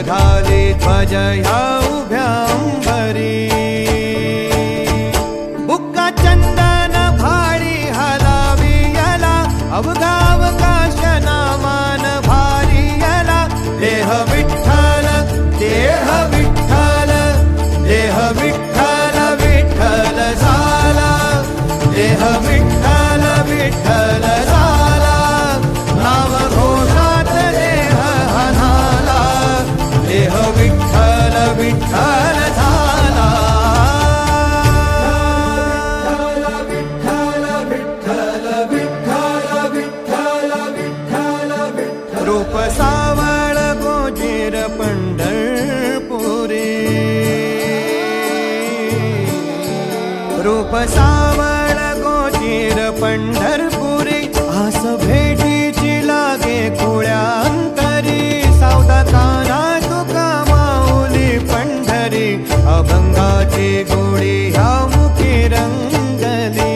झाली ध्वज ह्या उभ्या अंबरी बुक्का चंदन भारी हलावी याला अवघा अवकाश नामान भारी याला देह विठ्ठल देह विठ्ठल देह विठ्ठल विठ्ठल झाला देह विठ्ठल विठ्ठल झाला नाम घोषात देह हनाला देह विठ्ठल विठ्ठल झाला विठ्ठल विठ्ठल विठ्ठल विठ्ठल विठ्ठल विठ्ठल रूप सावळ गोजीर पंढरपुरी रूप सावळ गोजीर पंढरपुरी आस भेटीची लागे खुळ्या अंतरी सावता काना तुका माऊली पंढरी अभंगाची गोडी ह्या मुखी रंगली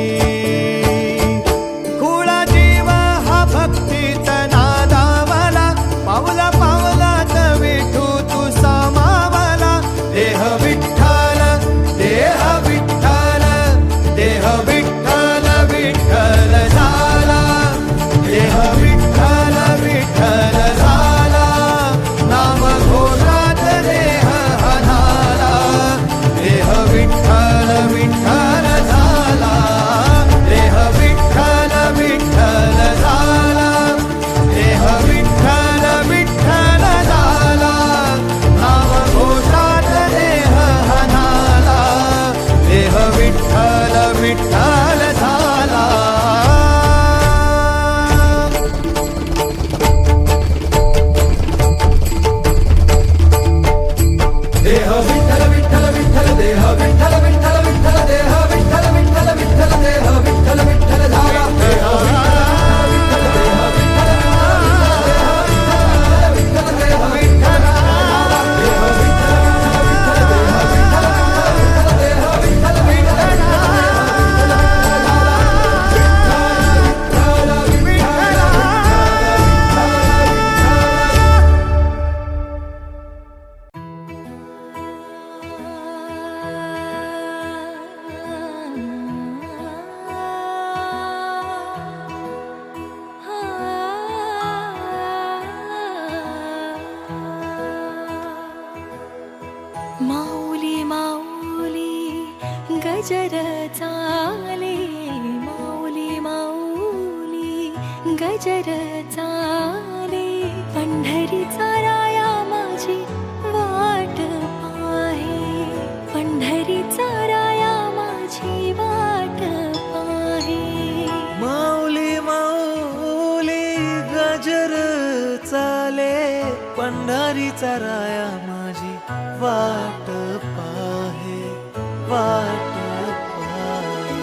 खुळा जीव हा भक्तीत नादावला पावला पावलात विठू तू सामावला देह विठ्ठल देह विठ्ठल देह विठ्ठल विठ्ठल झाला देह विठ्ठल विठ्ठल झाला नाम घोषात देह हनाला देह विठ्ठल विठ्ठल झाला देह विठ्ठल विठ्ठल झाला देह विठ्ठल विठ्ठल झाला नाम घोषात देह हनाला देह विठ्ठल विठ्ठल झाला देह विठ्ठल विठ्ठल विठ्ठल देह विठ्ठल विठ्ठल विठ्ठल देह विठ्ठल विठ्ठल विठ्ठल देह विठ्ठल विठ्ठल झाला देह विठ्ठल देह विठ्ठल विठ्ठल देह विठ्ठल देह माऊली माऊली गजर चाले माऊली माऊली गजर चाले पंढरीचा राया माझी वाट पाहे पंढरीचा राया माझी वाट पाहे माऊली माऊली गजर चाले पंढरीचा राया माझी वाट पाहे वाट पाहे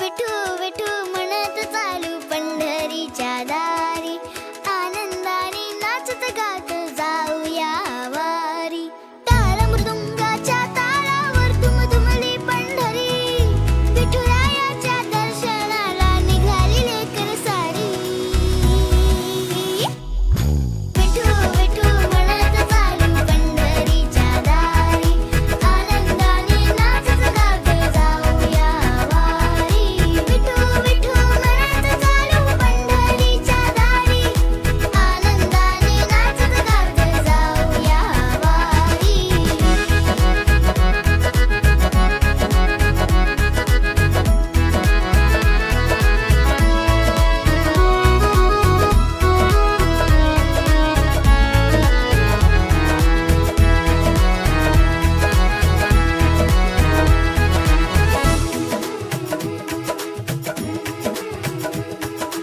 विठू विठू म्हणत चालू पंढरीच्या दारी आनंदाने नाचत गात जाऊया वारी टाळ मृदुंगाच्या तालावर दुमदुमली पंढरी विठुरायाच्या दर्शनाला निघाली लेकर सारी विठू विठू म्हणत चालू पंढरीच्या दारी आनंदाने नाचत गात जाऊया वारी विठू विठू म्हणत चालू पंढरीच्या दारी आनंदाने नाचत गात जाऊया वारी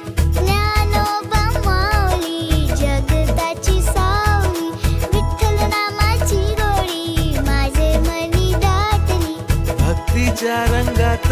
ज्ञानोबा माऊली जगताची सावली विठ्ठल नामाची गोडी माझे मनी दाटली भक्तीच्या रंगात